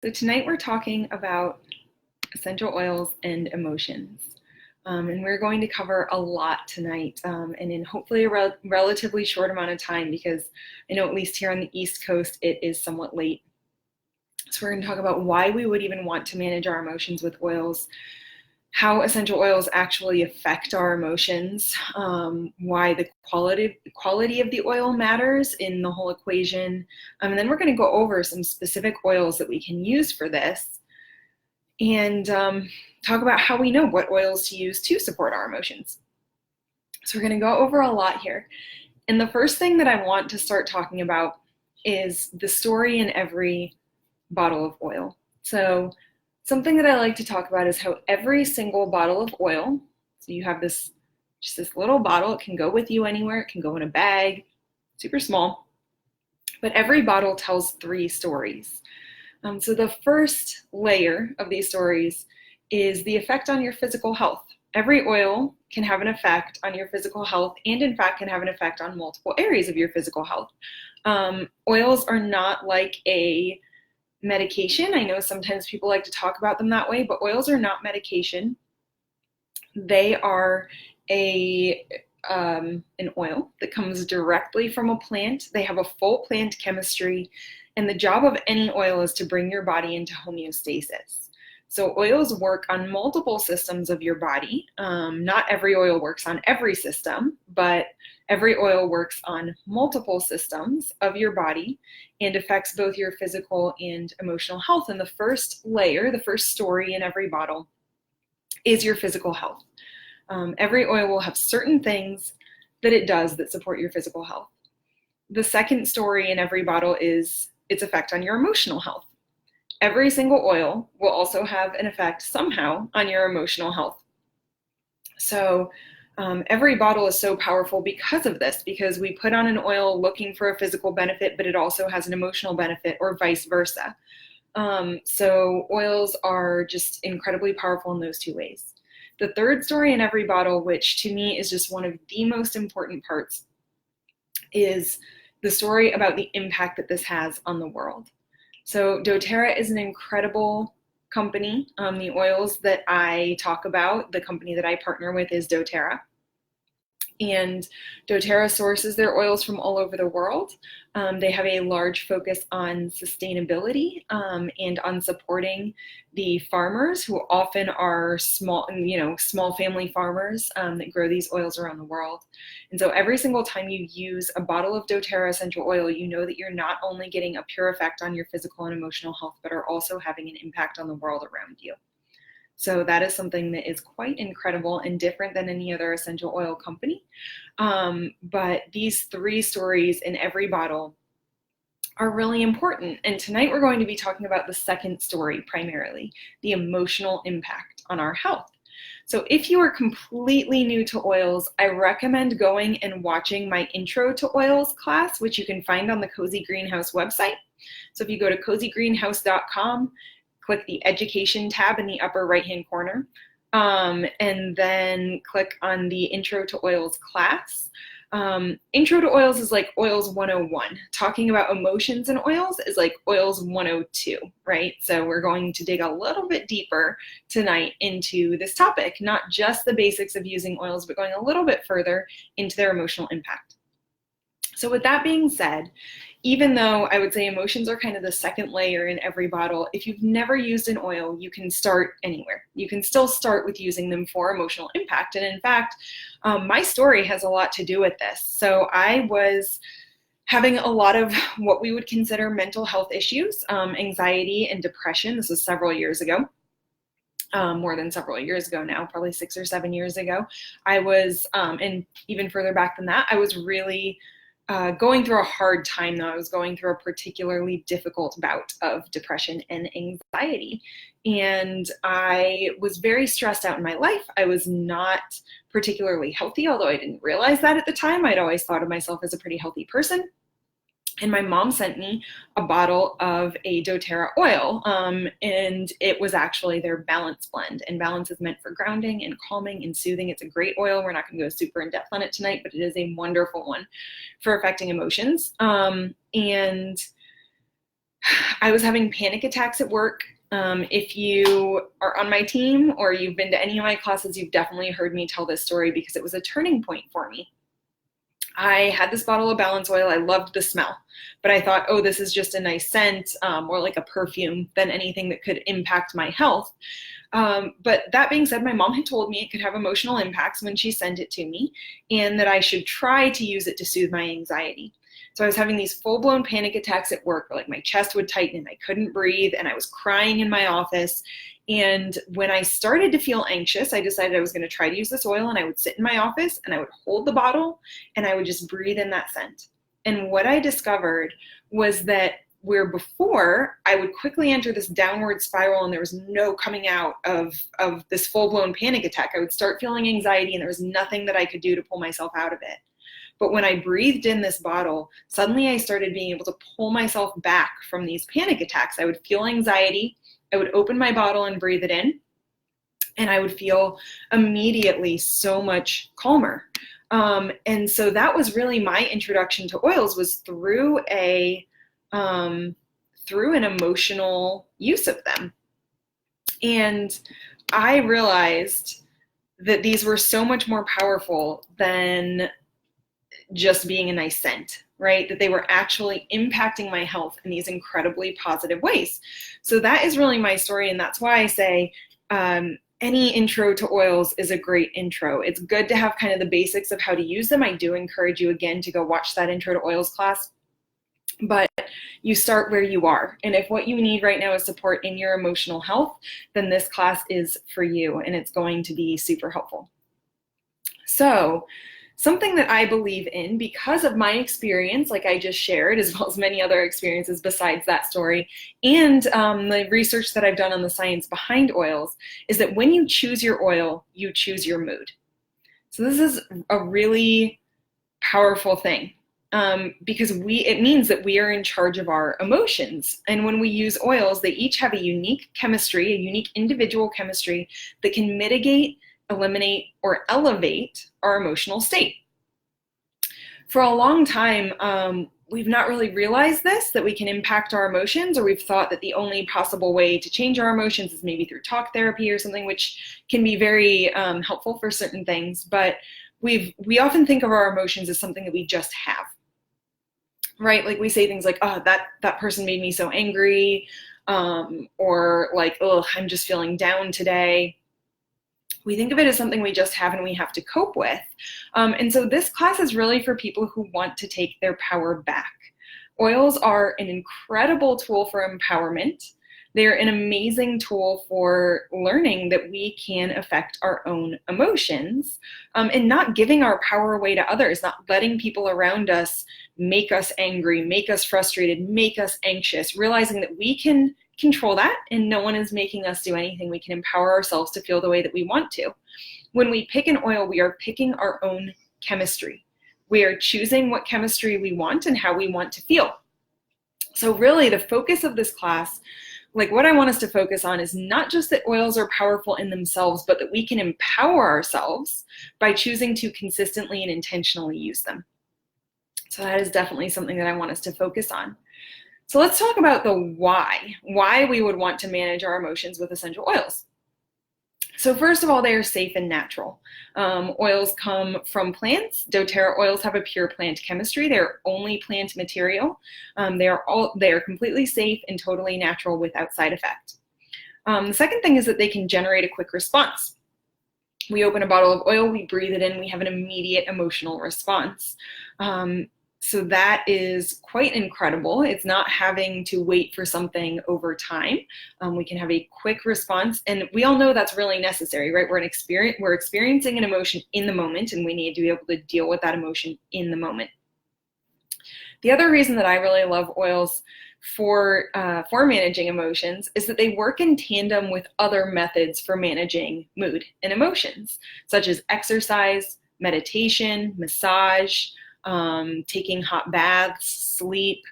So tonight we're talking about essential oils and emotions. And we're going to cover a lot tonight and in hopefully a relatively short amount of time, because I know at least here on the East Coast it is somewhat late. So we're going to talk about why we would even want to manage our emotions with oils, how essential oils actually affect our emotions, why the quality of the oil matters in the whole equation. And then we're going to go over some specific oils that we can use for this, and talk about how we know what oils to use to support our emotions. So we're going to go over a lot here. And the first thing that I want to start talking about is the story in every bottle of oil. So something that I like to talk about is how every single bottle of oil, so you have this little bottle, it can go with you anywhere, it can go in a bag, super small, but every bottle tells 3 stories. So the first layer of these stories is the effect on your physical health. Every oil can have an effect on your physical health, and in fact can have an effect on multiple areas of your physical health. Oils are not like a medication. I know sometimes people like to talk about them that way, but oils are not medication. They are an oil that comes directly from a plant. They have a full plant chemistry, and the job of any oil is to bring your body into homeostasis. So oils work on multiple systems of your body. Not every oil works on every system, but every oil works on multiple systems of your body and affects both your physical and emotional health. And the first layer, the first story in every bottle, is your physical health. Every oil will have certain things that it does that support your physical health. The second story in every bottle is its effect on your emotional health. Every single oil will also have an effect somehow on your emotional health. So every bottle is so powerful because of this, because we put on an oil looking for a physical benefit, but it also has an emotional benefit, or vice versa. So oils are just incredibly powerful in those 2 ways. The third story in every bottle, which to me is just one of the most important parts, is the story about the impact that this has on the world. So doTERRA is an incredible company. The oils that I talk about, the company that I partner with is doTERRA. And doTERRA sources their oils from all over the world. They have a large focus on sustainability and on supporting the farmers, who often are small family farmers that grow these oils around the world. And so every single time you use a bottle of doTERRA essential oil, you know that you're not only getting a pure effect on your physical and emotional health, but are also having an impact on the world around you. So that is something that is quite incredible and different than any other essential oil company. But these 3 stories in every bottle are really important. And tonight we're going to be talking about the second story primarily, the emotional impact on our health. So if you are completely new to oils, I recommend going and watching my Intro to Oils class, which you can find on the Cozy Greenhouse website. So if you go to cozygreenhouse.com, click the Education tab in the upper right-hand corner, and then click on the Intro to Oils class. Intro to Oils is like Oils 101. Talking about emotions and oils is like Oils 102, right? So we're going to dig a little bit deeper tonight into this topic, not just the basics of using oils, but going a little bit further into their emotional impact. So with that being said, even though I would say emotions are kind of the second layer in every bottle, if you've never used an oil, you can start anywhere. You can still start with using them for emotional impact. And in fact, my story has a lot to do with this. So I was having a lot of what we would consider mental health issues, anxiety and depression. This was several years ago. More than several years ago now, probably 6 or 7 years ago. I was, and even further back than that, I was really going through a hard time, though. I was going through a particularly difficult bout of depression and anxiety. And I was very stressed out in my life. I was not particularly healthy, although I didn't realize that at the time. I'd always thought of myself as a pretty healthy person. And my mom sent me a bottle of a doTERRA oil, and it was actually their Balance blend. And Balance is meant for grounding and calming and soothing. It's a great oil. We're not going to go super in depth on it tonight, but it is a wonderful one for affecting emotions. And I was having panic attacks at work. If you are on my team or you've been to any of my classes, you've definitely heard me tell this story because it was a turning point for me. I had this bottle of balance oil. I loved the smell, but I thought, oh, this is just a nice scent, more like a perfume than anything that could impact my health. But that being said, my mom had told me it could have emotional impacts when she sent it to me, and that I should try to use it to soothe my anxiety. So I was having these full-blown panic attacks at work, where like my chest would tighten and I couldn't breathe, and I was crying in my office. And when I started to feel anxious, I decided I was going to try to use this oil, and I would sit in my office and I would hold the bottle and I would just breathe in that scent. And what I discovered was that where before I would quickly enter this downward spiral and there was no coming out of this full-blown panic attack, I would start feeling anxiety and there was nothing that I could do to pull myself out of it. But when I breathed in this bottle, suddenly I started being able to pull myself back from these panic attacks. I would feel anxiety, I would open my bottle and breathe it in, and I would feel immediately so much calmer. And so that was really my introduction to oils, was through an emotional use of them. And I realized that these were so much more powerful than just being a nice scent, right? That they were actually impacting my health in these incredibly positive ways. So that is really my story. And that's why I say any intro to oils is a great intro. It's good to have kind of the basics of how to use them. I do encourage you again to go watch that intro to oils class. But you start where you are. And if what you need right now is support in your emotional health, then this class is for you and it's going to be super helpful. So something that I believe in because of my experience, like I just shared, as well as many other experiences besides that story, and the research that I've done on the science behind oils, is that when you choose your oil, you choose your mood. So this is a really powerful thing. Because it means that we are in charge of our emotions. And when we use oils, they each have a unique chemistry, a unique individual chemistry that can mitigate, eliminate, or elevate our emotional state. For a long time, we've not really realized this, that we can impact our emotions, or we've thought that the only possible way to change our emotions is maybe through talk therapy or something, which can be very helpful for certain things. But we often think of our emotions as something that we just have. Right? Like we say things like, oh, that person made me so angry, or like, oh, I'm just feeling down today. We think of it as something we just have and we have to cope with. And so this class is really for people who want to take their power back. Oils are an incredible tool for empowerment. They're an amazing tool for learning that we can affect our own emotions, and not giving our power away to others, not letting people around us make us angry, make us frustrated, make us anxious, realizing that we can control that and no one is making us do anything. We can empower ourselves to feel the way that we want to. When we pick an oil, we are picking our own chemistry. We are choosing what chemistry we want and how we want to feel. So really the focus of this class, like what I want us to focus on, is not just that oils are powerful in themselves, but that we can empower ourselves by choosing to consistently and intentionally use them. So that is definitely something that I want us to focus on. So let's talk about the why we would want to manage our emotions with essential oils. So first of all, they are safe and natural. Oils come from plants. doTERRA oils have a pure plant chemistry. They're only plant material. They are completely safe and totally natural without side effect. The second thing is that they can generate a quick response. We open a bottle of oil, we breathe it in, we have an immediate emotional response. So that is quite incredible. It's not having to wait for something over time. We can have a quick response, and we all know that's really necessary, right? We're experiencing an emotion in the moment, and we need to be able to deal with that emotion in the moment. The other reason that I really love oils for managing emotions is that they work in tandem with other methods for managing mood and emotions, such as exercise, meditation, massage, taking hot baths, sleep.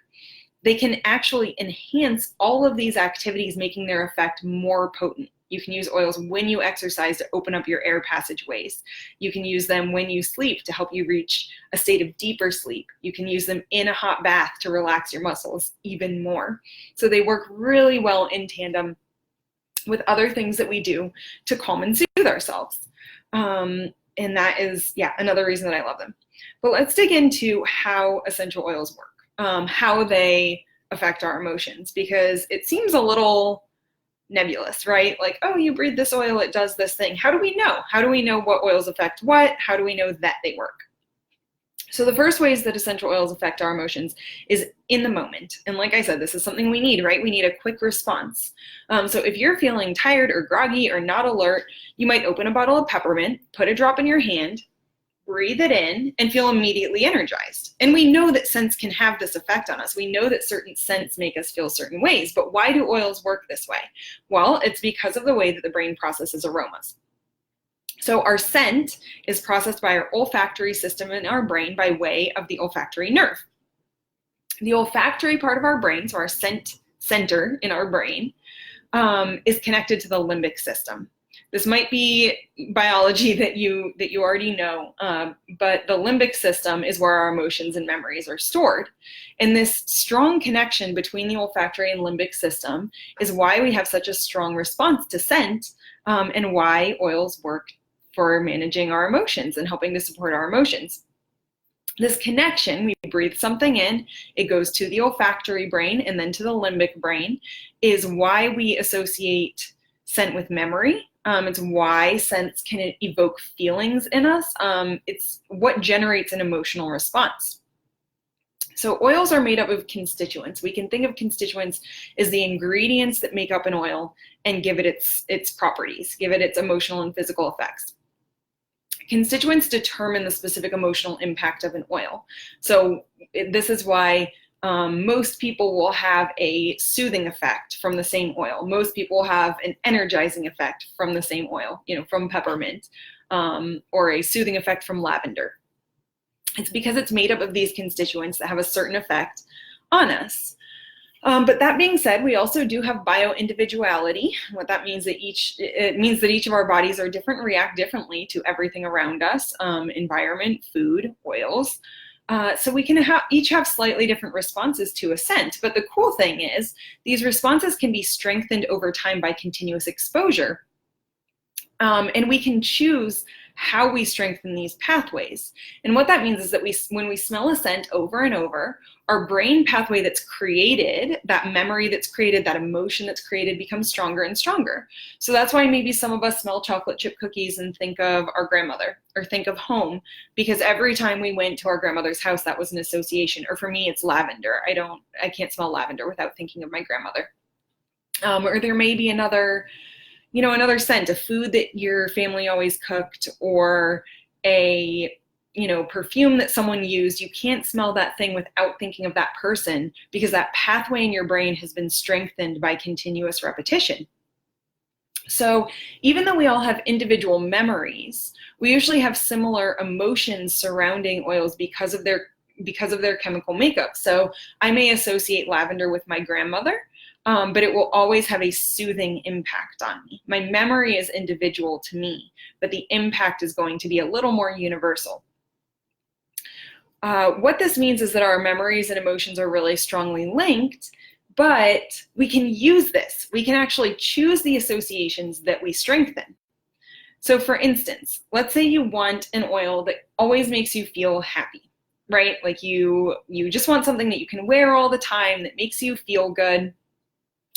They can actually enhance all of these activities, making their effect more potent. You can use oils when you exercise to open up your air passageways. You can use them when you sleep to help you reach a state of deeper sleep. You can use them in a hot bath to relax your muscles even more. So they work really well in tandem with other things that we do to calm and soothe ourselves. And that is, another reason that I love them. But let's dig into how essential oils work, how they affect our emotions, because it seems a little nebulous, right? Like, oh, you breathe this oil, it does this thing. How do we know? How do we know what oils affect what? How do we know that they work? So the first ways that essential oils affect our emotions is in the moment. And like I said, this is something we need, right? We need a quick response. So if you're feeling tired or groggy or not alert, you might open a bottle of peppermint, put a drop in your hand, breathe it in, and feel immediately energized. And we know that scents can have this effect on us. We know that certain scents make us feel certain ways, but why do oils work this way? Well, it's because of the way that the brain processes aromas. So our scent is processed by our olfactory system in our brain by way of the olfactory nerve. The olfactory part of our brain, so our scent center in our brain, is connected to the limbic system. This might be biology that you already know, but the limbic system is where our emotions and memories are stored. And this strong connection between the olfactory and limbic system is why we have such a strong response to scent, and why oils work for managing our emotions and helping to support our emotions. This connection, we breathe something in, it goes to the olfactory brain and then to the limbic brain, is why we associate scent with memory. It's why scents can evoke feelings in us. It's what generates an emotional response. So oils are made up of constituents. We can think of constituents as the ingredients that make up an oil and give it its properties, give it its emotional and physical effects. Constituents determine the specific emotional impact of an oil. So this is why most people will have a soothing effect from the same oil. Most people have an energizing effect from the same oil, from peppermint, or a soothing effect from lavender. It's because it's made up of these constituents that have a certain effect on us. But that being said, we also do have bio-individuality. What that means it means that each of our bodies are different and react differently to everything around us, environment, food, oils. So we can each have slightly different responses to a scent. But the cool thing is these responses can be strengthened over time by continuous exposure. And we can choose how we strengthen these pathways. And what that means is that when we smell a scent over and over, our brain pathway that's created, that memory that's created, that emotion that's created becomes stronger and stronger. So that's why maybe some of us smell chocolate chip cookies and think of our grandmother or think of home, because every time we went to our grandmother's house, that was an association. Or for me, it's lavender. I can't smell lavender without thinking of my grandmother. Or there may be another scent, a food that your family always cooked, or a, perfume that someone used. You can't smell that thing without thinking of that person, because that pathway in your brain has been strengthened by continuous repetition. So even though we all have individual memories, we usually have similar emotions surrounding oils because of their chemical makeup. So I may associate lavender with my grandmother, but it will always have a soothing impact on me. My memory is individual to me, but the impact is going to be a little more universal. What this means is that our memories and emotions are really strongly linked, but we can use this. We can actually choose the associations that we strengthen. So for instance, let's say you want an oil that always makes you feel happy, right? Like you just want something that you can wear all the time that makes you feel good.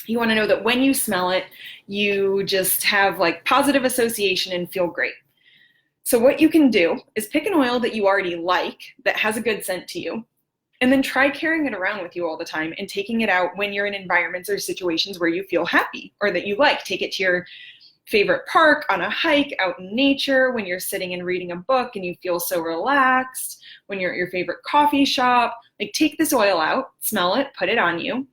You want to know that when you smell it, you just have like positive association and feel great. So what you can do is pick an oil that you already like, that has a good scent to you, and then try carrying it around with you all the time and taking it out when you're in environments or situations where you feel happy or that you like. Take it to your favorite park, on a hike, out in nature, when you're sitting and reading a book and you feel so relaxed, when you're at your favorite coffee shop. Like, take this oil out, smell it, put it on you,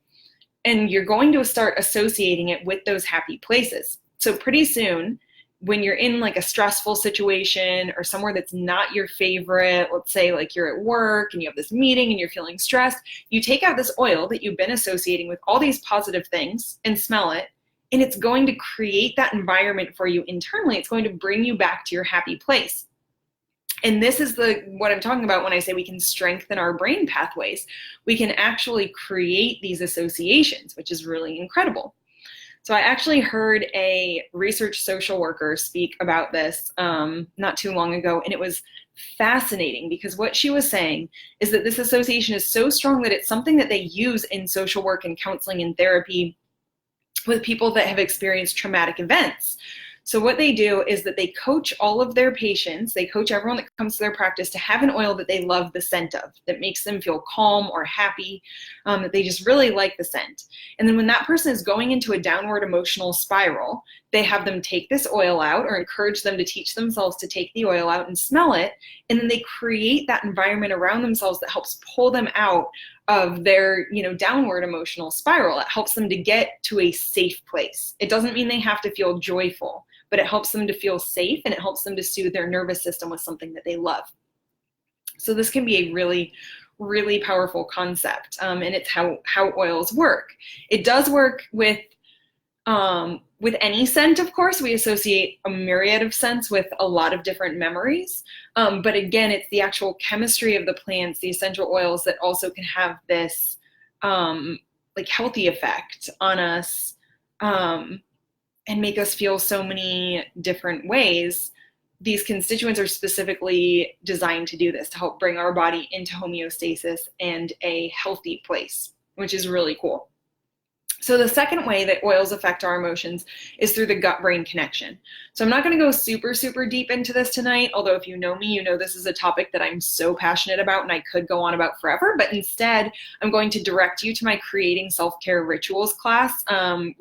and you're going to start associating it with those happy places. So pretty soon, when you're in like a stressful situation or somewhere that's not your favorite, let's say like you're at work and you have this meeting and you're feeling stressed, you take out this oil that you've been associating with all these positive things and smell it, and it's going to create that environment for you internally. It's going to bring you back to your happy place. And this is what I'm talking about when I say we can strengthen our brain pathways. We can actually create these associations, which is really incredible. So I actually heard a research social worker speak about this not too long ago, and it was fascinating because what she was saying is that this association is so strong that it's something that they use in social work and counseling and therapy with people that have experienced traumatic events. So what they do is that they coach all of their patients, they coach everyone that comes to their practice to have an oil that they love the scent of, that makes them feel calm or happy, that they just really like the scent. And then when that person is going into a downward emotional spiral, they have them take this oil out or encourage them to teach themselves to take the oil out and smell it. And then they create that environment around themselves that helps pull them out of their, downward emotional spiral. It helps them to get to a safe place. It doesn't mean they have to feel joyful, but it helps them to feel safe, and it helps them to soothe their nervous system with something that they love. So this can be a really, really powerful concept, and it's how oils work. It does work with any scent, of course. We associate a myriad of scents with a lot of different memories. But again, it's the actual chemistry of the plants, the essential oils, that also can have this healthy effect on us, and make us feel so many different ways. These constituents are specifically designed to do this, to help bring our body into homeostasis and a healthy place, which is really cool. So the second way that oils affect our emotions is through the gut-brain connection. So I'm not going to go super, super deep into this tonight, although if you know me, you know this is a topic that I'm so passionate about and I could go on about forever, but instead I'm going to direct you to my Creating Self-Care Rituals class, in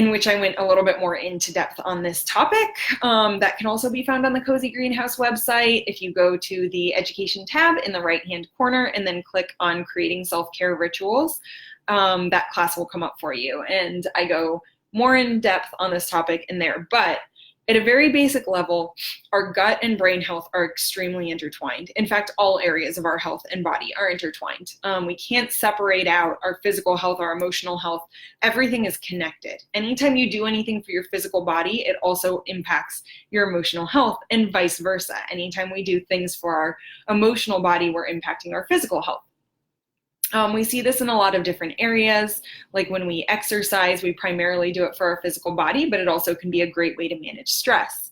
which I went a little bit more into depth on this topic. That can also be found on the Cozy Greenhouse website. If you go to the education tab in the right-hand corner and then click on Creating Self-Care Rituals, that class will come up for you. And I go more in depth on this topic in there. But at a very basic level, our gut and brain health are extremely intertwined. In fact, all areas of our health and body are intertwined. We can't separate out our physical health, our emotional health. Everything is connected. Anytime you do anything for your physical body, it also impacts your emotional health, and vice versa. Anytime we do things for our emotional body, we're impacting our physical health. We see this in a lot of different areas. Like when we exercise, we primarily do it for our physical body, but it also can be a great way to manage stress.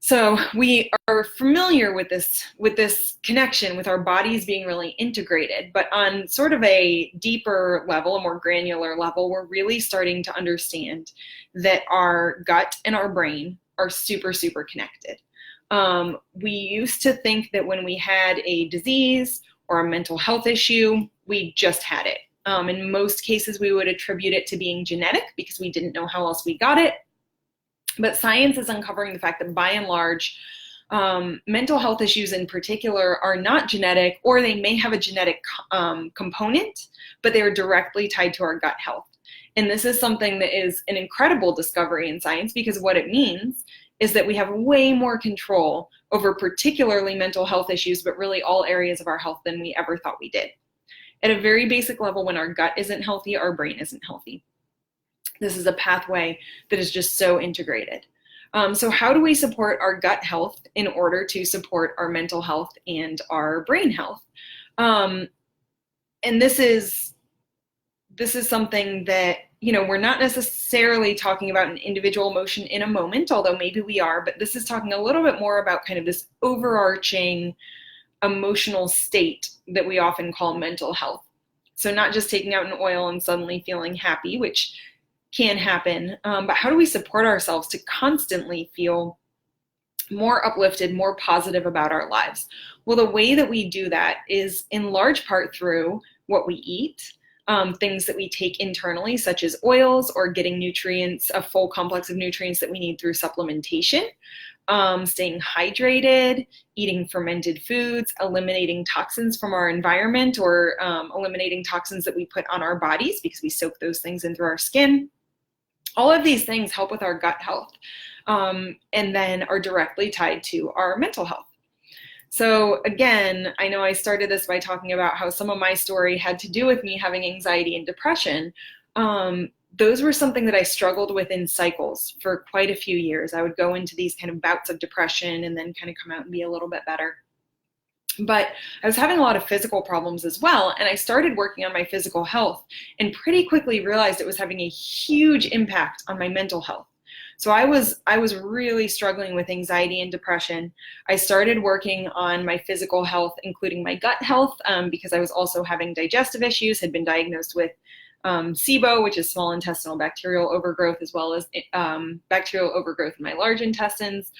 So we are familiar with this connection, with our bodies being really integrated, but on sort of a deeper level, a more granular level, we're really starting to understand that our gut and our brain are super, super connected. We used to think that when we had a disease or a mental health issue, we just had it. In most cases, we would attribute it to being genetic because we didn't know how else we got it. But science is uncovering the fact that by and large, mental health issues in particular are not genetic, or they may have a genetic component, but they are directly tied to our gut health. And this is something that is an incredible discovery in science, because what it means is that we have way more control over particularly mental health issues, but really all areas of our health than we ever thought we did. At a very basic level, when our gut isn't healthy, our brain isn't healthy. This is a pathway that is just so integrated. So how do we support our gut health in order to support our mental health and our brain health? And this is something that, we're not necessarily talking about an individual emotion in a moment, although maybe we are, but this is talking a little bit more about kind of this overarching emotional state that we often call mental health. So not just taking out an oil and suddenly feeling happy, which can happen, but how do we support ourselves to constantly feel more uplifted, more positive about our lives? Well, the way that we do that is in large part through what we eat, things that we take internally, such as oils, or getting nutrients, a full complex of nutrients that we need through supplementation, staying hydrated, eating fermented foods, eliminating toxins from our environment, or eliminating toxins that we put on our bodies because we soak those things in through our skin. All of these things help with our gut health, and then are directly tied to our mental health. So again, I know I started this by talking about how some of my story had to do with me having anxiety and depression, those were something that I struggled with in cycles for quite a few years. I would go into these kind of bouts of depression and then kind of come out and be a little bit better. But I was having a lot of physical problems as well, and I started working on my physical health and pretty quickly realized it was having a huge impact on my mental health. So I was really struggling with anxiety and depression. I started working on my physical health, including my gut health, because I was also having digestive issues, had been diagnosed with SIBO, which is small intestinal bacterial overgrowth, as well as bacterial overgrowth in my large intestines,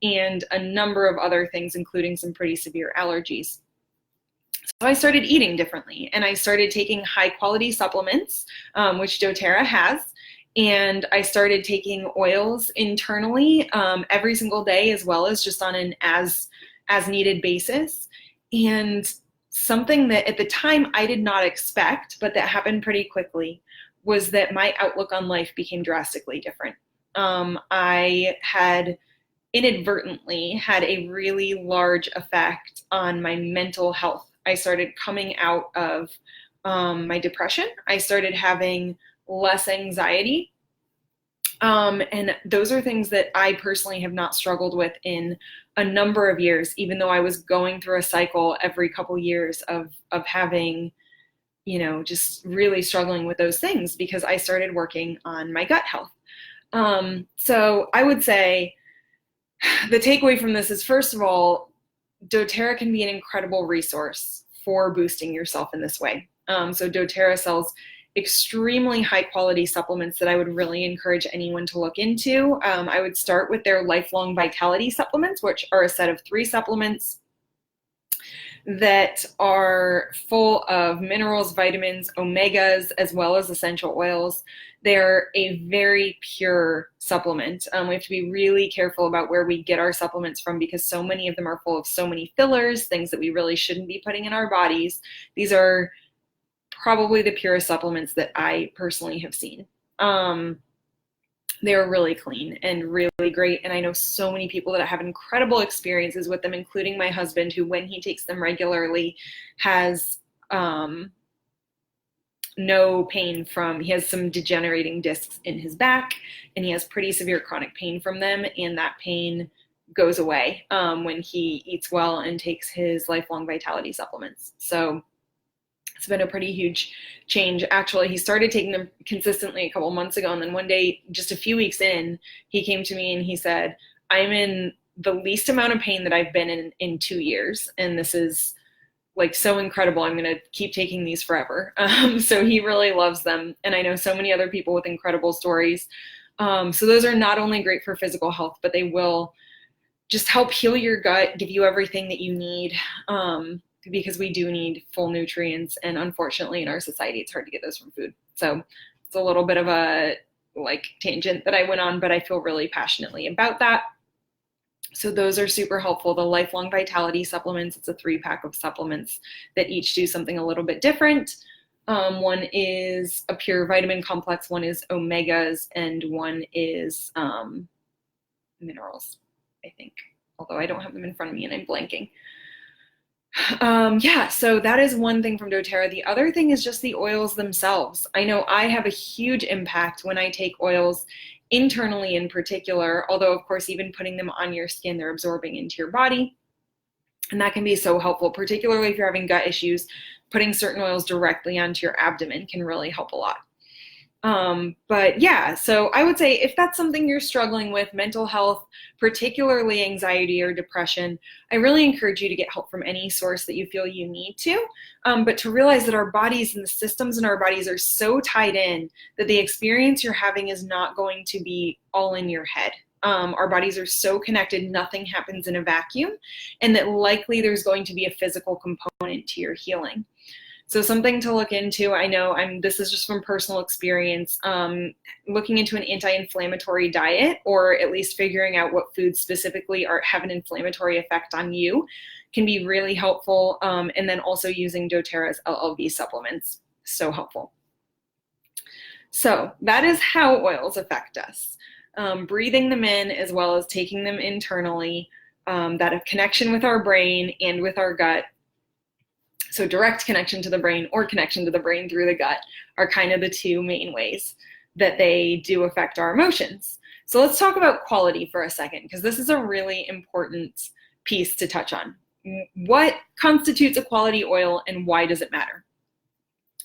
and a number of other things, including some pretty severe allergies. So I started eating differently, and I started taking high quality supplements, which doTERRA has. And I started taking oils internally every single day, as well as just on an as needed basis. And something that at the time I did not expect, but that happened pretty quickly, was that my outlook on life became drastically different. I had inadvertently had a really large effect on my mental health. I started coming out of my depression. I started having less anxiety. And those are things that I personally have not struggled with in a number of years, even though I was going through a cycle every couple years of having, just really struggling with those things because I started working on my gut health. So I would say the takeaway from this is, first of all, doTERRA can be an incredible resource for boosting yourself in this way. So doTERRA sells extremely high quality supplements that I would really encourage anyone to look into. I would start with their lifelong vitality supplements, which are a set of 3 supplements that are full of minerals, vitamins, omegas, as well as essential oils. They're a very pure supplement. We have to be really careful about where we get our supplements from because so many of them are full of so many fillers, things that we really shouldn't be putting in our bodies. These are probably the purest supplements that I personally have seen. They're really clean and really great. And I know so many people that have incredible experiences with them, including my husband, who when he takes them regularly has no pain he has some degenerating discs in his back and he has pretty severe chronic pain from them. And that pain goes away when he eats well and takes his lifelong vitality supplements. So it's been a pretty huge change. Actually, he started taking them consistently a couple months ago. And then one day, just a few weeks in, he came to me and he said, I'm in the least amount of pain that I've been in 2 years. And this is like so incredible. I'm going to keep taking these forever. So he really loves them. And I know so many other people with incredible stories. So those are not only great for physical health, but they will just help heal your gut, give you everything that you need. Because we do need full nutrients, and unfortunately in our society it's hard to get those from food. So it's a little bit of a tangent that I went on, but I feel really passionately about that. So those are super helpful. The lifelong vitality supplements, it's a 3-pack of supplements that each do something a little bit different. One is a pure vitamin complex, one is omegas, and one is minerals, I think, although I don't have them in front of me and I'm blanking. So that is one thing from doTERRA. The other thing is just the oils themselves. I know I have a huge impact when I take oils internally in particular, although of course even putting them on your skin, they're absorbing into your body. And that can be so helpful, particularly if you're having gut issues. Putting certain oils directly onto your abdomen can really help a lot. So I would say if that's something you're struggling with, mental health, particularly anxiety or depression, I really encourage you to get help from any source that you feel you need to, but to realize that our bodies and the systems in our bodies are so tied in that the experience you're having is not going to be all in your head. Our bodies are so connected, nothing happens in a vacuum, and that likely there's going to be a physical component to your healing. So something to look into. I know this is just from personal experience, looking into an anti-inflammatory diet, or at least figuring out what foods specifically have an inflammatory effect on you, can be really helpful. And then also using doTERRA's LLV supplements, so helpful. So that is how oils affect us. Breathing them in as well as taking them internally, that have connection with our brain and with our gut. So direct connection to the brain or connection to the brain through the gut are kind of the two main ways that they do affect our emotions. So let's talk about quality for a second, because this is a really important piece to touch on. What constitutes a quality oil and why does it matter?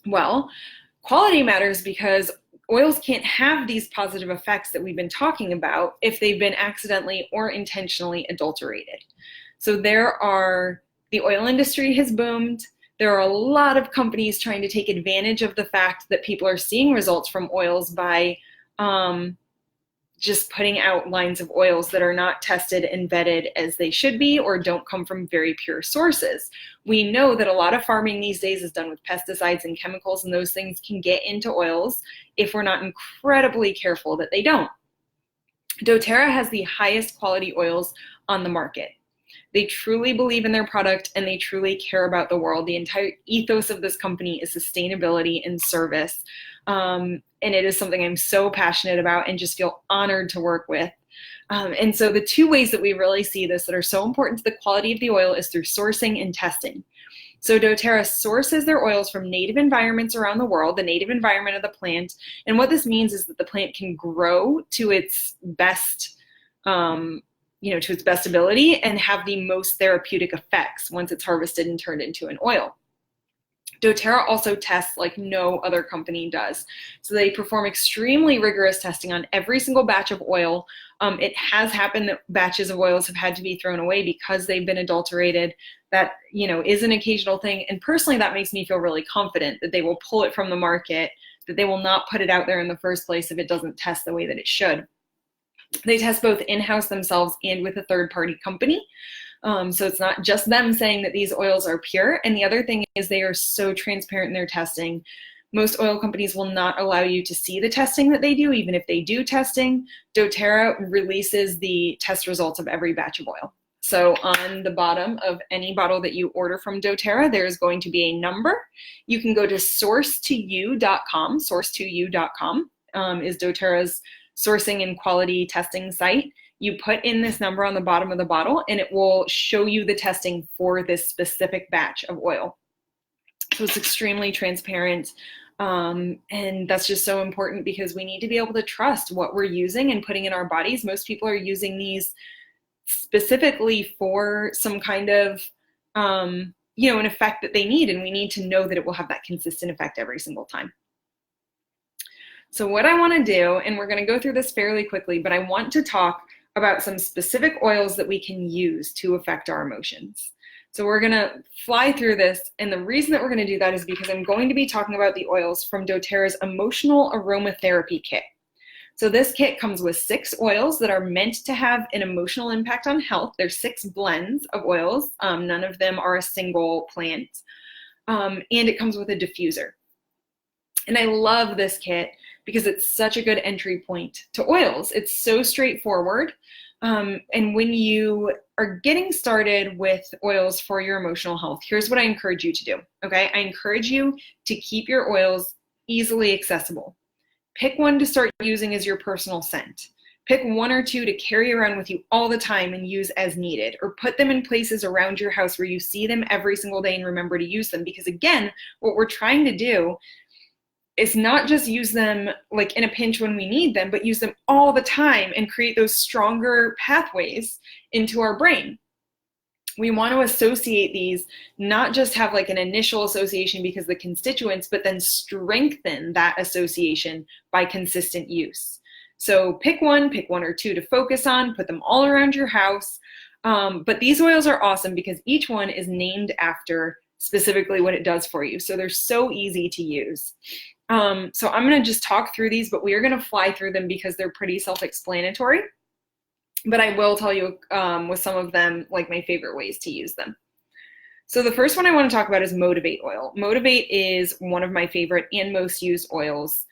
Well, quality matters because oils can't have these positive effects that we've been talking about if they've been accidentally or intentionally adulterated. So the oil industry has boomed. There are a lot of companies trying to take advantage of the fact that people are seeing results from oils by just putting out lines of oils that are not tested and vetted as they should be or don't come from very pure sources. We know that a lot of farming these days is done with pesticides and chemicals, and those things can get into oils if we're not incredibly careful that they don't. doTERRA has the highest quality oils on the market. They truly believe in their product and they truly care about the world. The entire ethos of this company is sustainability and service. And it is something I'm so passionate about and just feel honored to work with. And so the two ways that we really see this that are so important to the quality of the oil is through sourcing and testing. So doTERRA sources their oils from native environments around the world, the native environment of the plant. And what this means is that the plant can grow to its best, to its best ability and have the most therapeutic effects once it's harvested and turned into an oil. doTERRA also tests like no other company does. So they perform extremely rigorous testing on every single batch of oil. It has happened that batches of oils have had to be thrown away because they've been adulterated. That, is an occasional thing. And personally, that makes me feel really confident that they will pull it from the market, that they will not put it out there in the first place if it doesn't test the way that it should. They test both in-house themselves and with a third-party company. So it's not just them saying that these oils are pure. And the other thing is they are so transparent in their testing. Most oil companies will not allow you to see the testing that they do, even if they do testing. doTERRA releases the test results of every batch of oil. So on the bottom of any bottle that you order from doTERRA, there is going to be a number. You can go to source2u.com. Source2u.com is doTERRA's sourcing and quality testing site. You put in this number on the bottom of the bottle and it will show you the testing for this specific batch of oil. So it's extremely transparent. And that's just so important because we need to be able to trust what we're using and putting in our bodies. Most people are using these specifically for some kind of, an effect that they need. And we need to know that it will have that consistent effect every single time. So what I want to do, and we're going to go through this fairly quickly, but I want to talk about some specific oils that we can use to affect our emotions. So we're going to fly through this, and the reason that we're going to do that is because I'm going to be talking about the oils from doTERRA's Emotional Aromatherapy kit. So this kit comes with 6 oils that are meant to have an emotional impact on health. There's 6 blends of oils. None of them are a single plant. And it comes with a diffuser. And I love this kit because it's such a good entry point to oils. It's so straightforward. And when you are getting started with oils for your emotional health, here's what I encourage you to do, okay? I encourage you to keep your oils easily accessible. Pick one to start using as your personal scent. Pick 1 or 2 to carry around with you all the time and use as needed, or put them in places around your house where you see them every single day and remember to use them. Because again, what we're trying to do is not just use them like in a pinch when we need them, but use them all the time and create those stronger pathways into our brain. We want to associate these, not just have like an initial association because the constituents, but then strengthen that association by consistent use. So pick 1 or 2 to focus on, put them all around your house. But these oils are awesome because each one is named after specifically what it does for you. So they're so easy to use. So I'm going to just talk through these, but we are going to fly through them because they're pretty self-explanatory. But I will tell you with some of them, like my favorite ways to use them. So the first one I want to talk about is Motivate oil. Motivate is one of my favorite and most used oils.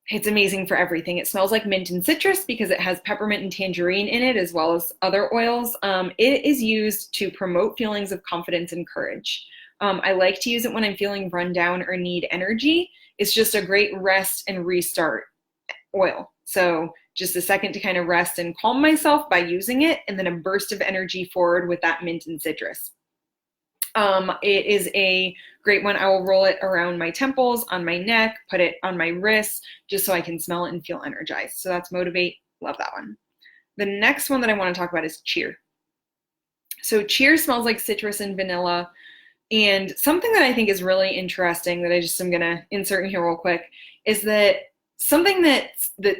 It's amazing for everything. It smells like mint and citrus because it has peppermint and tangerine in it, as well as other oils. It is used to promote feelings of confidence and courage. I like to use it when I'm feeling run down or need energy. It's just a great rest and restart oil. So just a second to kind of rest and calm myself by using it, and then a burst of energy forward with that mint and citrus. It is a great one. I will roll it around my temples, on my neck, put it on my wrists, just so I can smell it and feel energized. So that's Motivate. Love that one. The next one that I want to talk about is Cheer. So Cheer smells like citrus and vanilla. And something that I think is really interesting that I just am going to insert in here real quick is that something that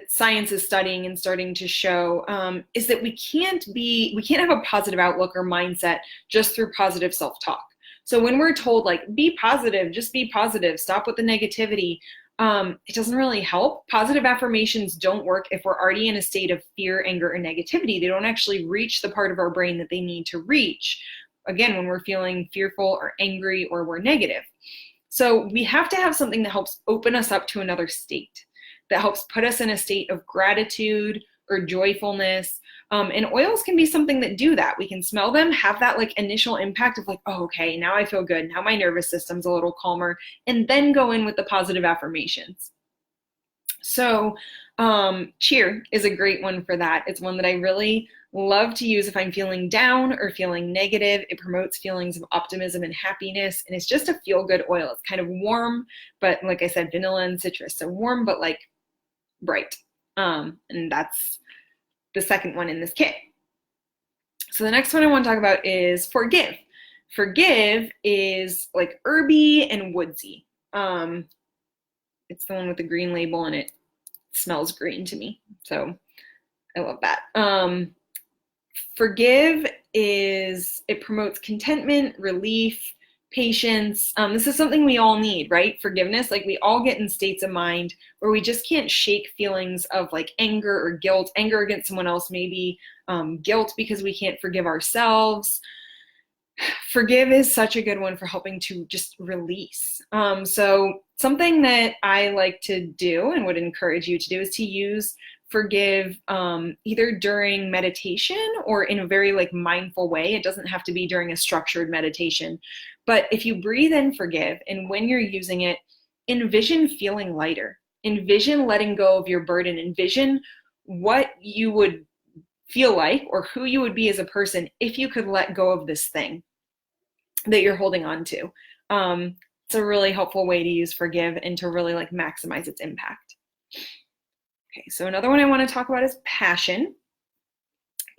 science is studying and starting to show is that we can't have a positive outlook or mindset just through positive self-talk. So when we're told like, be positive, just be positive, stop with the negativity, it doesn't really help. Positive affirmations don't work if we're already in a state of fear, anger, or negativity. They don't actually reach the part of our brain that they need to reach. Again, when we're feeling fearful or angry or we're negative. So we have to have something that helps open us up to another state, that helps put us in a state of gratitude or joyfulness. And oils can be something that do that. We can smell them, have that like initial impact of like, oh, okay, now I feel good. Now my nervous system's a little calmer, and then go in with the positive affirmations. So Cheer is a great one for that. It's one that I really love to use if I'm feeling down or feeling negative. It promotes feelings of optimism and happiness, and it's just a feel-good oil. It's kind of warm, but like I said, vanilla and citrus. So warm, but like bright. And that's the second one in this kit. So the next one I want to talk about is Forgive. Forgive is like herby and woodsy. It's the one with the green label, and it smells green to me. So I love that. Forgive it promotes contentment, relief, patience. This is something we all need, right? Forgiveness. Like we all get in states of mind where we just can't shake feelings of like anger or guilt, anger against someone else, maybe guilt because we can't forgive ourselves. Forgive is such a good one for helping to just release. So something that I like to do and would encourage you to do is to use Forgive either during meditation or in a very like mindful way. It doesn't have to be during a structured meditation, but if you breathe in Forgive, and when you're using it, envision feeling lighter, envision letting go of your burden, envision what you would feel like or who you would be as a person if you could let go of this thing that you're holding on to. It's a really helpful way to use Forgive and to really like maximize its impact. Okay, so another one I want to talk about is Passion.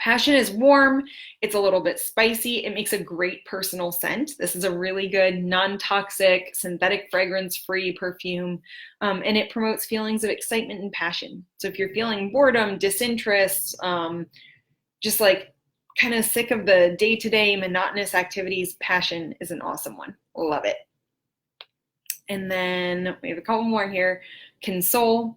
Passion is warm, it's a little bit spicy, it makes a great personal scent. This is a really good non-toxic, synthetic fragrance-free perfume, and it promotes feelings of excitement and passion. So if you're feeling boredom, disinterest, just like kind of sick of the day-to-day monotonous activities, Passion is an awesome one. Love it. And then we have a couple more here. Console.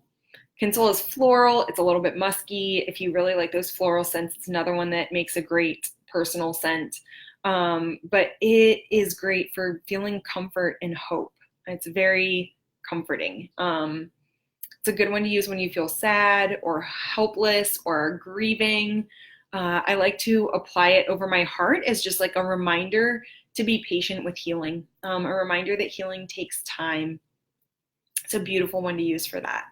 Console is floral. It's a little bit musky. If you really like those floral scents, it's another one that makes a great personal scent. But it is great for feeling comfort and hope. It's very comforting. It's a good one to use when you feel sad or helpless or grieving. I like to apply it over my heart as just like a reminder to be patient with healing, a reminder that healing takes time. It's a beautiful one to use for that.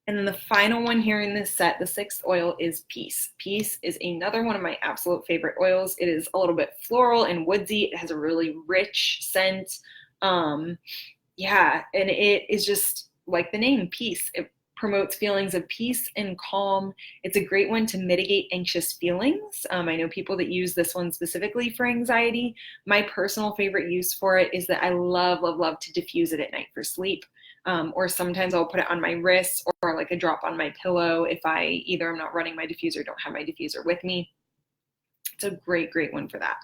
And then the final one here in this set, the sixth oil, is Peace. Peace is another one of my absolute favorite oils. It is a little bit floral and woodsy. It has a really rich scent. Yeah, and it is just like the name, peace. It promotes feelings of peace and calm. It's a great one to mitigate anxious feelings. I know people that use this one specifically for anxiety. My personal favorite use for it is that I love, love, love to diffuse it at night for sleep. Or sometimes I'll put it on my wrist or like a drop on my pillow if I either am not running my diffuser or don't have my diffuser with me. It's a great, great one for that.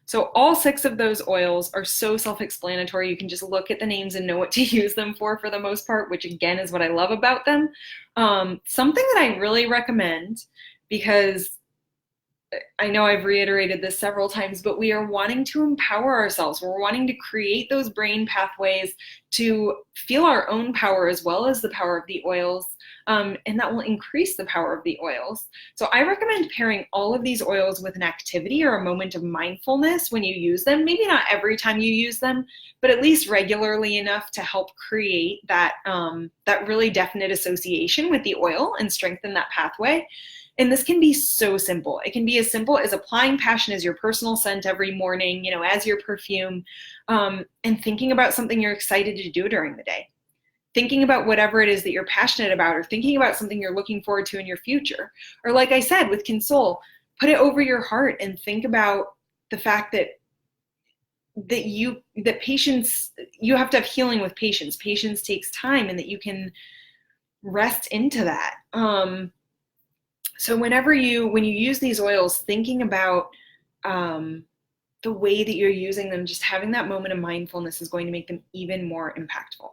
So all 6 of those oils are so self-explanatory. You can just look at the names and know what to use them for the most part, which again is what I love about them. Something that I really recommend, because I know I've reiterated this several times, but we are wanting to empower ourselves. We're wanting to create those brain pathways to feel our own power as well as the power of the oils, and that will increase the power of the oils. So I recommend pairing all of these oils with an activity or a moment of mindfulness when you use them. Maybe not every time you use them, but at least regularly enough to help create that really definite association with the oil and strengthen that pathway. And this can be so simple. It can be as simple as applying passion as your personal scent every morning, as your perfume, and thinking about something you're excited to do during the day. Thinking about whatever it is that you're passionate about, or thinking about something you're looking forward to in your future. Or like I said, with Console, put it over your heart and think about the fact that patience, you have to have healing with patience. Patience takes time, and that you can rest into that. So when you use these oils, thinking about the way that you're using them, just having that moment of mindfulness is going to make them even more impactful.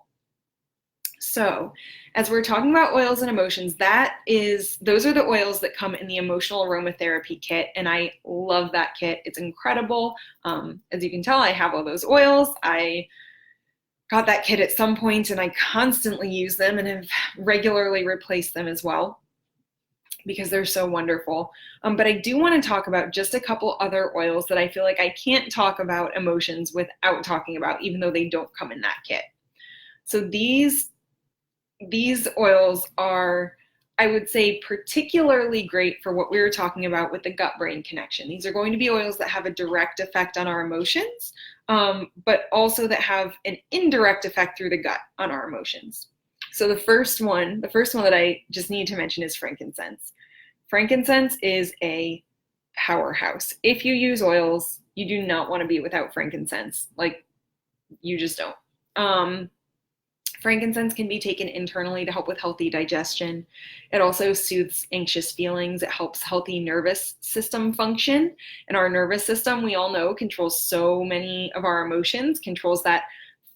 So as we're talking about oils and emotions, those are the oils that come in the Emotional Aromatherapy kit, and I love that kit. It's incredible. As you can tell, I have all those oils. I got that kit at some point, and I constantly use them and have regularly replaced them as well, because they're so wonderful. But I do want to talk about just a couple other oils that I feel like I can't talk about emotions without talking about, even though they don't come in that kit. So these oils are, I would say, particularly great for what we were talking about with the gut-brain connection. These are going to be oils that have a direct effect on our emotions, but also that have an indirect effect through the gut on our emotions. So the first one that I just need to mention is frankincense. Frankincense is a powerhouse. If you use oils, you do not want to be without frankincense. Like, you just don't. Frankincense can be taken internally to help with healthy digestion. It also soothes anxious feelings. It helps healthy nervous system function. And our nervous system, we all know, controls so many of our emotions, controls that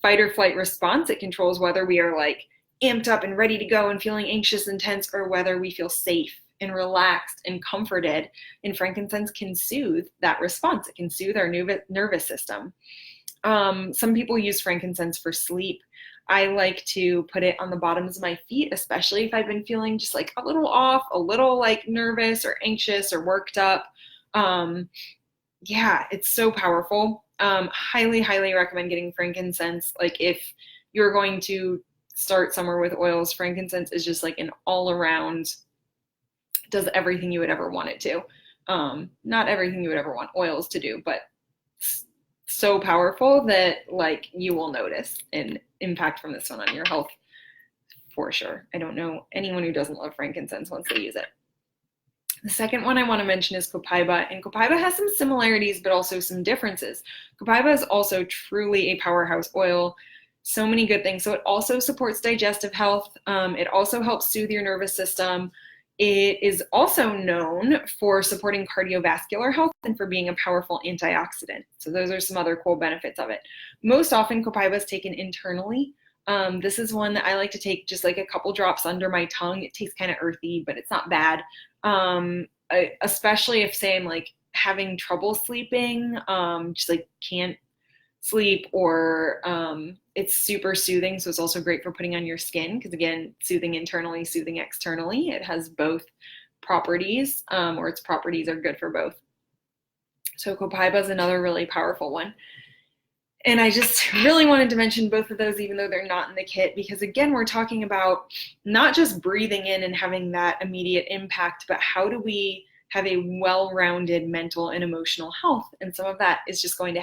fight or flight response. It controls whether we are like amped up and ready to go and feeling anxious and tense, or whether we feel safe and relaxed and comforted. And frankincense can soothe that response. It can soothe our nervous system. Some people use frankincense for sleep. I like to put it on the bottoms of my feet, especially if I've been feeling just like a little off, a little like nervous or anxious or worked up. Yeah, it's so powerful. Highly, highly recommend getting frankincense. Like, if you're going to start somewhere with oils, frankincense is just like an all around, does everything you would ever want it to. Not everything you would ever want oils to do, but so powerful that like you will notice an impact from this one on your health for sure. I don't know anyone who doesn't love frankincense once they use it. The second one I want to mention is copaiba, and copaiba has some similarities but also some differences. Copaiba is also truly a powerhouse oil. So many good things. So it also supports digestive health. It also helps soothe your nervous system. It is also known for supporting cardiovascular health and for being a powerful antioxidant. So those are some other cool benefits of it. Most often, copaiba is taken internally. This is one that I like to take just like a couple drops under my tongue. It tastes kind of earthy, but it's not bad. Especially if, say, I'm like having trouble sleeping, just like can't sleep, or it's super soothing. So it's also great for putting on your skin, because again, soothing internally, soothing externally. It has both properties, or its properties are good for both. So copaiba is another really powerful one. And I just really wanted to mention both of those, even though they're not in the kit, because again, we're talking about not just breathing in and having that immediate impact, but how do we have a well-rounded mental and emotional health? And some of that is just going to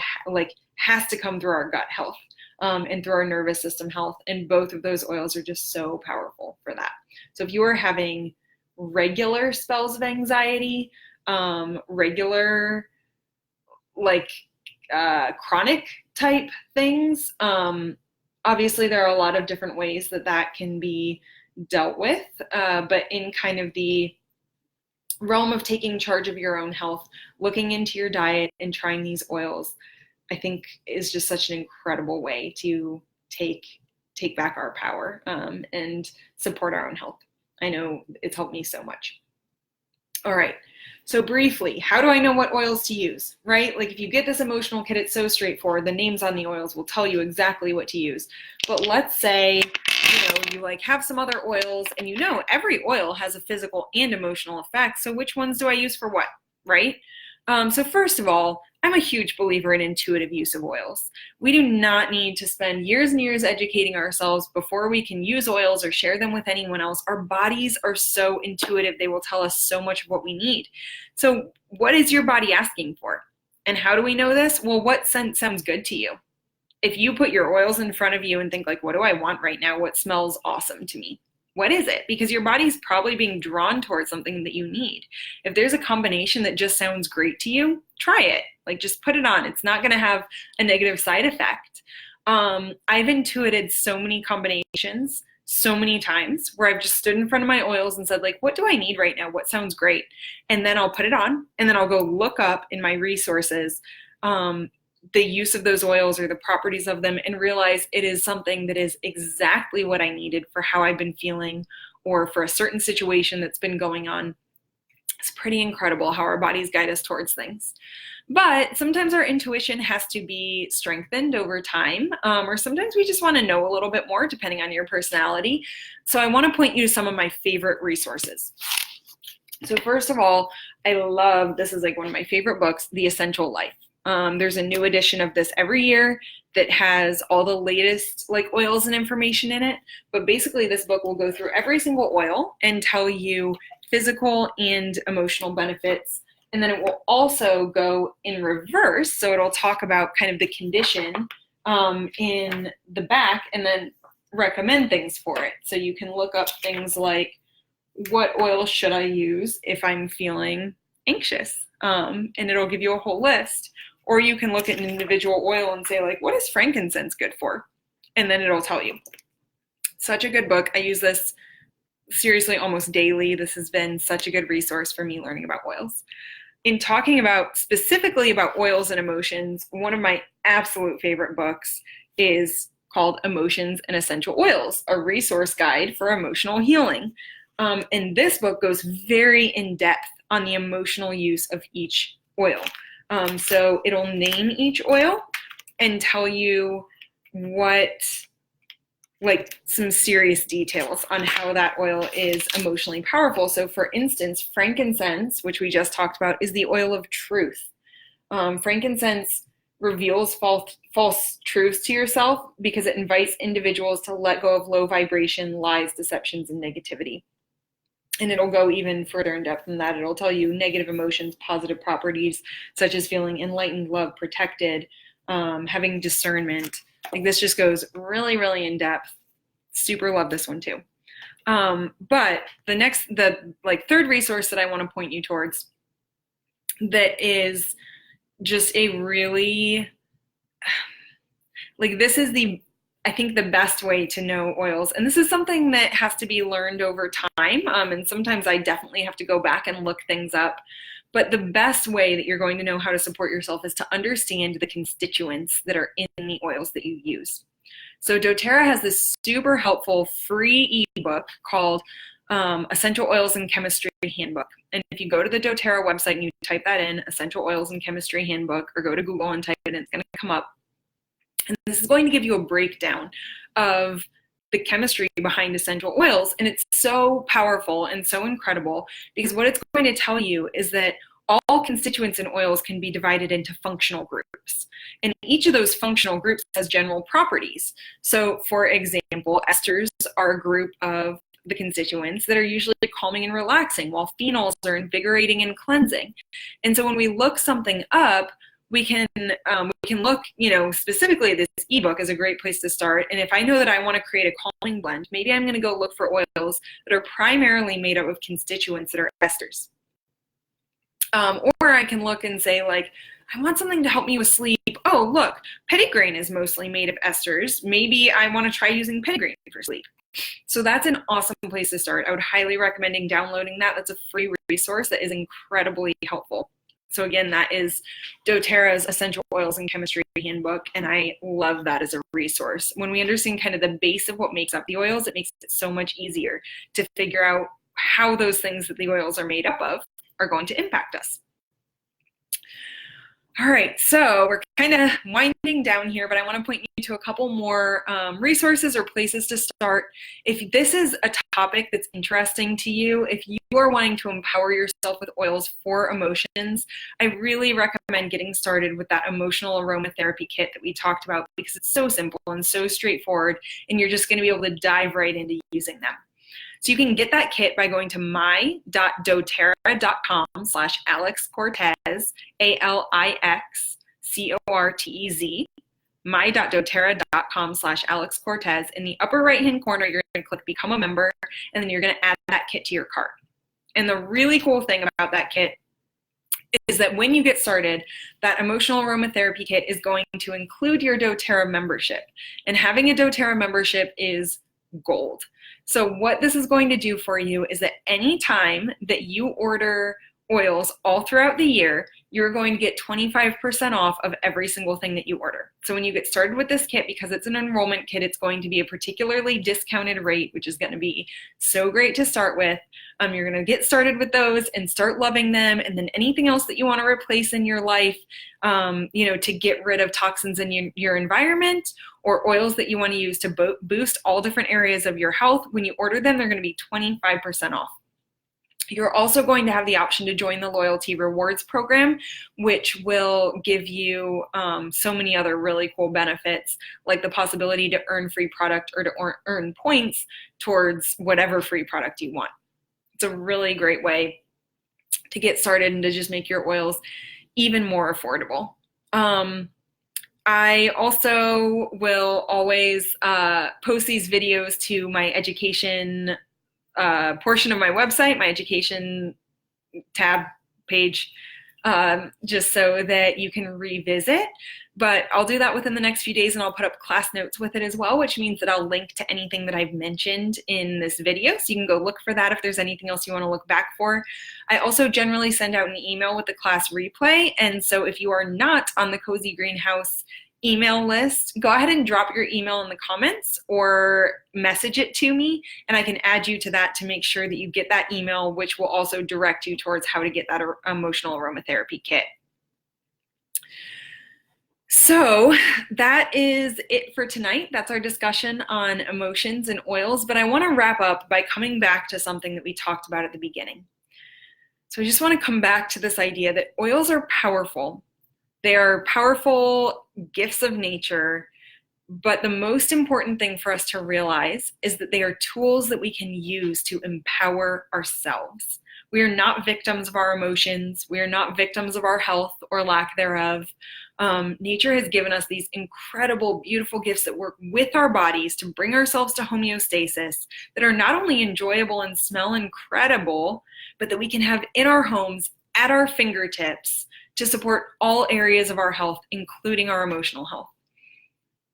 has to come through our gut health, and through our nervous system health. And both of those oils are just so powerful for that. So if you are having regular spells of anxiety, regular chronic type things, obviously there are a lot of different ways that can be dealt with, but in kind of the realm of taking charge of your own health, looking into your diet and trying these oils, I think is just such an incredible way to take back our power, and support our own health. I know it's helped me so much. All right. So briefly, how do I know what oils to use, right? Like, if you get this emotional kit, it's so straightforward. The names on the oils will tell you exactly what to use. But let's say, you have some other oils, and every oil has a physical and emotional effect. So which ones do I use for what, right? So first of all, I'm a huge believer in intuitive use of oils. We do not need to spend years and years educating ourselves before we can use oils or share them with anyone else. Our bodies are so intuitive. They will tell us so much of what we need. So what is your body asking for? And how do we know this? Well, what scent sounds good to you? If you put your oils in front of you and think like, what do I want right now? What smells awesome to me? What is it? Because your body's probably being drawn towards something that you need. If there's a combination that just sounds great to you, try it. Like, just put it on. It's not going to have a negative side effect. I've intuited so many combinations so many times where I've just stood in front of my oils and said, like, what do I need right now? What sounds great? And then I'll put it on, and then I'll go look up in my resources the use of those oils or the properties of them, and realize it is something that is exactly what I needed for how I've been feeling or for a certain situation that's been going on. It's pretty incredible how our bodies guide us towards things. But sometimes our intuition has to be strengthened over time, or sometimes we just want to know a little bit more depending on your personality. So I want to point you to some of my favorite resources. So first of all, I love, this is like one of my favorite books, The Essential Life. There's a new edition of this every year that has all the latest like oils and information in it. But basically this book will go through every single oil and tell you physical and emotional benefits. And then it will also go in reverse. So it'll talk about kind of the condition in the back and then recommend things for it. So you can look up things like, what oil should I use if I'm feeling anxious? And it'll give you a whole list. Or you can look at an individual oil and say, like, what is frankincense good for? And then it'll tell you. Such a good book. I use this seriously almost daily. This has been such a good resource for me learning about oils. In talking about specifically about oils and emotions, one of my absolute favorite books is called Emotions and Essential Oils, a resource guide for emotional healing. And this book goes very in depth on the emotional use of each oil. So it'll name each oil and tell you what, like, some serious details on how that oil is emotionally powerful. So for instance, frankincense, which we just talked about, is the oil of truth. Frankincense reveals false truths to yourself because it invites individuals to let go of low vibration, lies, deceptions, and negativity. And it'll go even further in depth than that. It'll tell you negative emotions, positive properties, such as feeling enlightened, loved, protected, having discernment. Like, this just goes really, really in depth. Super love this one too. But the third resource that I want to point you towards that is just a really, like, this is I think the best way to know oils. And this is something that has to be learned over time. And sometimes I definitely have to go back and look things up. But the best way that you're going to know how to support yourself is to understand the constituents that are in the oils that you use. So doTERRA has this super helpful free ebook called Essential Oils and Chemistry Handbook. And if you go to the doTERRA website and you type that in, Essential Oils and Chemistry Handbook, or go to Google and type it in, it's going to come up. And this is going to give you a breakdown of the chemistry behind essential oils. And it's so powerful and so incredible because what it's going to tell you is that all constituents in oils can be divided into functional groups. And each of those functional groups has general properties. So for example, esters are a group of the constituents that are usually calming and relaxing, while phenols are invigorating and cleansing. And so when we look something up, we can look, specifically this ebook is a great place to start. And if I know that I want to create a calming blend, maybe I'm going to go look for oils that are primarily made up of constituents that are esters. Or I can look and say, like, I want something to help me with sleep. Oh, look, petitgrain is mostly made of esters. Maybe I want to try using petitgrain for sleep. So that's an awesome place to start. I would highly recommend downloading that. That's a free resource that is incredibly helpful. So again, that is doTERRA's Essential Oils and Chemistry Handbook, and I love that as a resource. When we understand kind of the base of what makes up the oils, it makes it so much easier to figure out how those things that the oils are made up of are going to impact us. All right, so we're kind of winding down here, but I want to point you to a couple more resources or places to start. If this is a topic that's interesting to you, if you are wanting to empower yourself with oils for emotions, I really recommend getting started with that emotional aromatherapy kit that we talked about, because it's so simple and so straightforward, and you're just going to be able to dive right into using them. So you can get that kit by going to my.doterra.com/Alex Cortez, ALIXCORTEZ, my.doterra.com/Alex Cortez. In the upper right-hand corner, you're going to click Become a Member, and then you're going to add that kit to your cart. And the really cool thing about that kit is that when you get started, that emotional aromatherapy kit is going to include your doTERRA membership. And having a doTERRA membership is gold. So what this is going to do for you is that anytime that you order oils all throughout the year, you're going to get 25% off of every single thing that you order. So when you get started with this kit, because it's an enrollment kit, it's going to be a particularly discounted rate, which is going to be so great to start with. You're going to get started with those and start loving them. And then anything else that you want to replace in your life, to get rid of toxins in your environment, or oils that you want to use to boost all different areas of your health, when you order them, they're going to be 25% off. You're also going to have the option to join the Loyalty Rewards program, which will give you so many other really cool benefits, like the possibility to earn free product or to earn points towards whatever free product you want. It's a really great way to get started and to just make your oils even more affordable. I also will always post these videos to my education portion of my website, my education tab page, just so that you can revisit. But I'll do that within the next few days, and I'll put up class notes with it as well, which means that I'll link to anything that I've mentioned in this video. So you can go look for that if there's anything else you want to look back for. I also generally send out an email with the class replay. And so if you are not on the Cozy Greenhouse email list, go ahead and drop your email in the comments or message it to me, and I can add you to that to make sure that you get that email, which will also direct you towards how to get that emotional aromatherapy kit. So that is it for tonight. That's our discussion on emotions and oils, but I want to wrap up by coming back to something that we talked about at the beginning. So I just want to come back to this idea that oils are powerful. They are powerful gifts of nature, but the most important thing for us to realize is that they are tools that we can use to empower ourselves. We are not victims of our emotions. We are not victims of our health or lack thereof. Nature has given us these incredible, beautiful gifts that work with our bodies to bring ourselves to homeostasis, that are not only enjoyable and smell incredible, but that we can have in our homes at our fingertips to support all areas of our health, including our emotional health.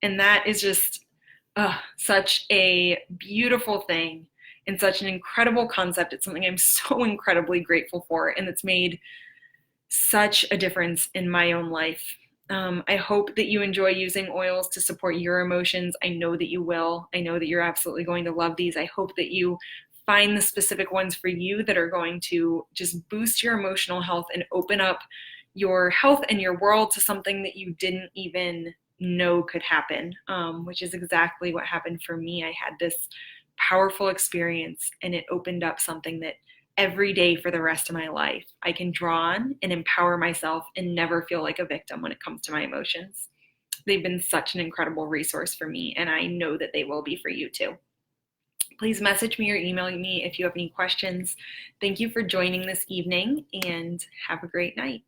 And that is just such a beautiful thing and such an incredible concept. It's something I'm so incredibly grateful for, and it's made such a difference in my own life. I hope that you enjoy using oils to support your emotions. I know that you will. I know that you're absolutely going to love these. I hope that you find the specific ones for you that are going to just boost your emotional health and open up your health and your world to something that you didn't even know could happen, which is exactly what happened for me. I had this powerful experience, and it opened up something that every day for the rest of my life I can draw on and empower myself and never feel like a victim when it comes to my emotions. They've been such an incredible resource for me, and I know that they will be for you too. Please message me or email me if you have any questions. Thank you for joining this evening, and have a great night.